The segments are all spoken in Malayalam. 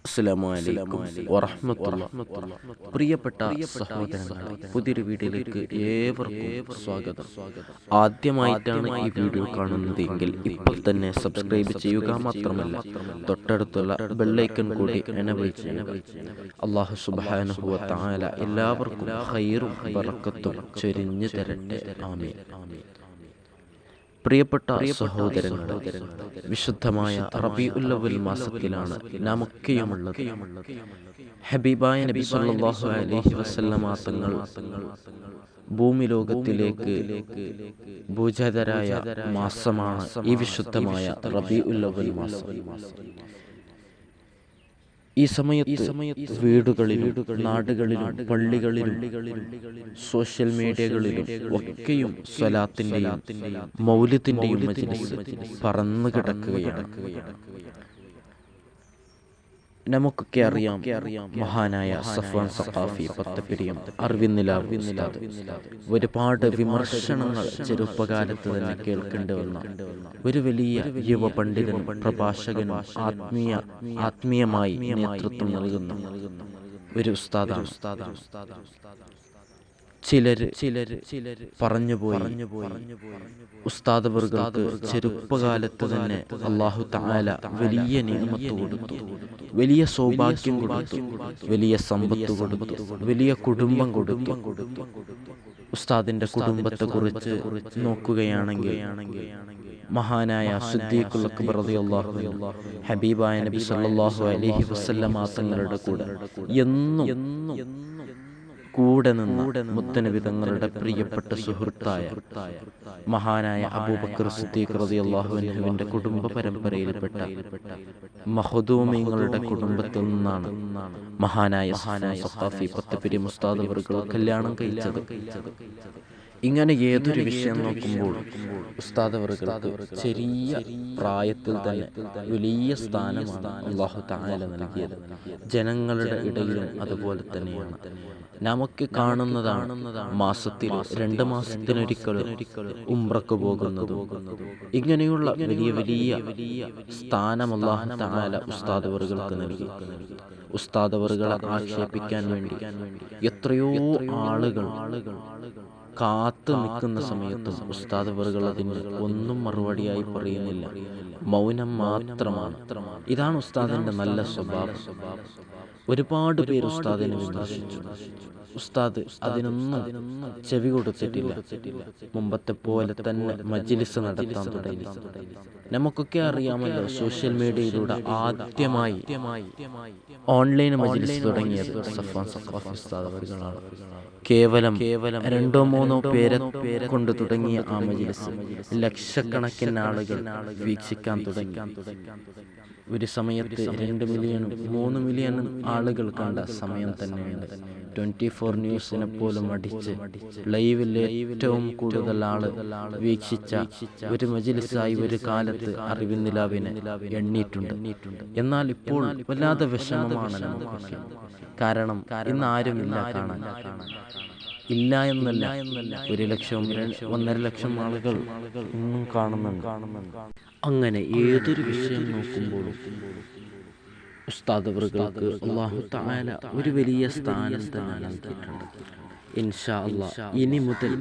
അസ്സലാമു അലൈക്കും വറഹ്മത്തുള്ളാഹി. പ്രിയപ്പെട്ട സഹോദരങ്ങളെ, പുതിയൊരു വീഡിയോയിലേക്ക് ഏവർക്കും സ്വാഗതം. ആദ്യമായിട്ടാണ് ഈ വീഡിയോ കാണുന്നതെങ്കിൽ ഇപ്പോൾ തന്നെ സബ്സ്ക്രൈബ് ചെയ്യുക. മാത്രമല്ല തൊട്ടടുത്തുള്ള ബെല്ലൈക്കൺ കൂടി എനേബിൾ ചെയ്യുക. അല്ലാഹു സുബ്ഹാനഹു വ തആല എല്ലാവർക്കും ഖൈറും ബറക്കത്തും ചൊരിഞ്ഞു തരട്ടെ. ആമീൻ. പ്രിയപ്പെട്ട സഹോദരങ്ങളെ, വിശുദ്ധമായ റബീഉൽ അവ്വൽ മാസത്തിലാണ് നാം ഒക്കെയുമുള്ളത്. ഹബീബായ നബി സല്ലല്ലാഹു അലൈഹി വസല്ലമ തങ്ങൾ ഭൂമി ലോകത്തിലേക്ക് ഭൂജാതരായ മാസമാണ് ഈ വിശുദ്ധമായ റബീഉൽ അവ്വൽ മാസം. ഈ സമയത്ത് വീടുകളിലും നാടുകളിലും പള്ളികളിലും സോഷ്യൽ മീഡിയകളിലും ഒക്കെയും സ്വലാത്തിന്റെയും മൗലിദിന്റെയും മജ്‌ലിസ് പറന്നു കിടക്കുകയാണ്. നമുക്കൊക്കെ അറിയാം, മഹാനായ സഫ്വാൻ സഖാഫി പത്തപ്പിരിയം അറിവിന്നിലാവ് ഉസ്താദ് ഒരുപാട് വിമർശനങ്ങൾ ചെറുപ്പകാലത്ത് തന്നെ കേൾക്കേണ്ടി വന്ന ഒരു വലിയ യുവ പണ്ഡിതനും പ്രഭാഷകനും ആത്മീയമായി നേതൃത്വം നൽകുന്ന ഒരു ഉസ്താദാണ്. ചിലര് പറഞ്ഞുപോയി, ഉസ്താദ് അവർക്ക് ചെറുപ്പകാലത്ത് തന്നെ അല്ലാഹു തആല വലിയ നിഅമത്ത് കൊടുത്തു, വലിയ സൗഭാഗ്യം കൊടുത്തു, വലിയ സമ്പത്ത് കൊടുത്തു, വലിയ കുടുംബം കൊടുത്തു. ഉസ്താദിന്റെ കുടുംബത്തെ കുറിച്ച് നോക്കുകയാണെങ്കിൽ മഹാനായ സിദ്ദീഖുൽ അക്ബർ റളിയല്ലാഹു അൻഹു ഹബീബായ നബി സല്ലല്ലാഹു അലൈഹി വസല്ലമ തങ്ങളുടെ കൂടെ നിന്ന് മുത്തനബി തങ്ങളുടെ പ്രിയപ്പെട്ട സുഹൃത്തായ മഹാനായ അബൂബക്കർ സിദ്ദീഖ് റളിയല്ലാഹു അൻഹുവിന്റെ കുടുംബ പരമ്പരയിൽപ്പെട്ട മഖ്ദൂമിങ്ങളുടെ കുടുംബത്തിൽ നിന്നാണ് മഹാനായ സഖാഫി പത്തപ്പിരി ഉസ്താദ് അവർക്ക് കല്യാണം കഴിച്ചത്. ഇങ്ങനെ ഏതൊരു വിഷയം നോക്കുമ്പോൾ ഉസ്താദ് അവർക്ക് ചെറിയ പ്രായത്തിൽ തന്നെ വലിയ സ്ഥാനമാണ് അല്ലാഹു തആല നൽകിയത്. ജനങ്ങളുടെ ഇടയിലും അതുപോലെ തന്നെയാണ്. നമുക്ക് കാണുന്നതാണ് മാസത്തിൽ 2 മാസത്തിനൊരിക്കൽ ഉംറക്ക് പോകുന്നതും. ഇങ്ങനെയുള്ള വലിയ വലിയ സ്ഥാനം അല്ലാഹു തആല ഉസ്താദ് അവർക്ക് നൽകി. ഉസ്താദ് അവരെ ആക്ഷേപിക്കാൻ വേണ്ടി എത്രയോ ആളുകൾ കാത്തു നിൽക്കുന്ന സമയത്തും ഉസ്താദ് അവர்கள் അതിന് ഒന്നും മറുപടിയായി പറയുന്നില്ല, മൗനം മാത്രമാണ്. ഇതാണ് ഉസ്താദിന്റെ നല്ല സ്വഭാവം. ഒരുപാട് പേര് ഉസ്താദിനെ വിമർശിച്ചു. ഉസ്താദ് അതിനൊന്നും ചെവി കൊടുത്തിട്ടില്ല. മുമ്പത്തെ പോലെ തന്നെ മജ്‌ലിസ് നടത്താൻ തുടങ്ങി. നമുക്കൊക്കെ അറിയാമല്ലോ, സോഷ്യൽ മീഡിയയിലൂടെ ആദ്യമായി ഓൺലൈൻ മജ്‌ലിസ് തുടങ്ങിയത് സഫ്വാൻ സഖാഫി ഉസ്താദ് അവர்களാണ്. കേവലം 2-3 പേരെ കൊണ്ട് തുടങ്ങിയ ആ മജ്‌ലിസ് ലക്ഷക്കണക്കിന് ആളുകൾ വീക്ഷിക്കാൻ തുടങ്ങി. ഒരു സമയത്ത് 2 മില്യണും 3 മില്യണും ആളുകൾ കണ്ട സമയം തന്നെയുണ്ട്. 24 ന്യൂസിനെ പോലും അടിച്ച് ലൈവിൽ ഏറ്റവും കൂടുതൽ ആള് വീക്ഷിച്ച ഒരു മജ്‌ലിസായി ഒരു കാലത്ത് അറിവിന്നിലാവിനെ എണ്ണിയിട്ടുണ്ട്. എന്നാൽ ഇപ്പോൾ വല്ലാതെ വിഷമമാണ് നമുക്ക്. കാരണം ഇന്ന് ആരുമില്ല കാണാൻ. ഇല്ല എന്നല്ല, 1 ലക്ഷം 1.5 ലക്ഷം ആളുകൾ ഇന്നും കാണുന്നുണ്ട്. അങ്ങനെ ഏതൊരു വിഷയം നോക്കുമ്പോഴും ഉസ്താദ് അവർക്ക് അല്ലാഹു തആല ഒരു വലിയ സ്ഥാനം തന്നെ നൽകിയിട്ടുണ്ട്. ഇൻഷാ അല്ലാഹ് ഇനി മുതൽ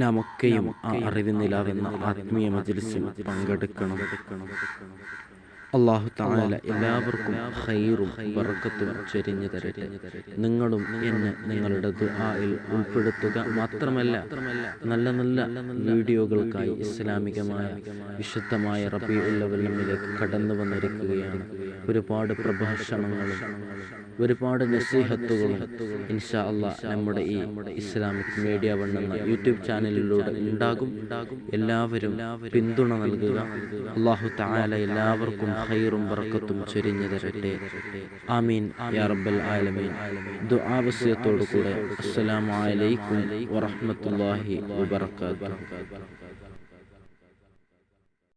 നമുക്കെയും ആ അറിവിന്നിലാവെന്ന ആത്മീയ മജ്‌ലിസിൽ പങ്കെടുക്കണം. അല്ലാഹു തആല എല്ലാവർക്കും ഖൈറും ബറക്കത്തും ചൊരിഞ്ഞു തരട്ടെ. നിങ്ങളും എന്നെ നിങ്ങളുടെ ദുആയിൽ ഉൾപ്പെടുത്തുക. മാത്രമല്ല, നല്ല നല്ല വീഡിയോകൾക്കായി ഇസ്ലാമികമായ വിശുദ്ധമായ റബീഉൽ അവ്വലിലേക്ക് കടന്നു വന്നിരിക്കുകയാണ്. ഒരുപാട് പ്രഭാഷണങ്ങളും ഒരുപാട് നസീഹത്തുകളും ഇൻഷാ അല്ലാഹ് നമ്മുടെ ഈ ഇസ്ലാമിക് മീഡിയ വൺ എന്ന യൂട്യൂബ് ചാനലിലൂടെ ഉണ്ടാകും. എല്ലാവരും പിന്തുണ നൽകുക. അല്ലാഹു തആല എല്ലാവർക്കും ഖൈറും ബറക്കത്തും ചൊരിഞ്ഞു തരട്ടെ. ആമീൻ യാ റബ്ബൽ ആലമീൻ. ദുആ വസിയത്തോടു കൂടെ അസ്സലാമു അലൈക്കും വറഹ്മത്തുള്ളാഹി വബറകാതുഹു.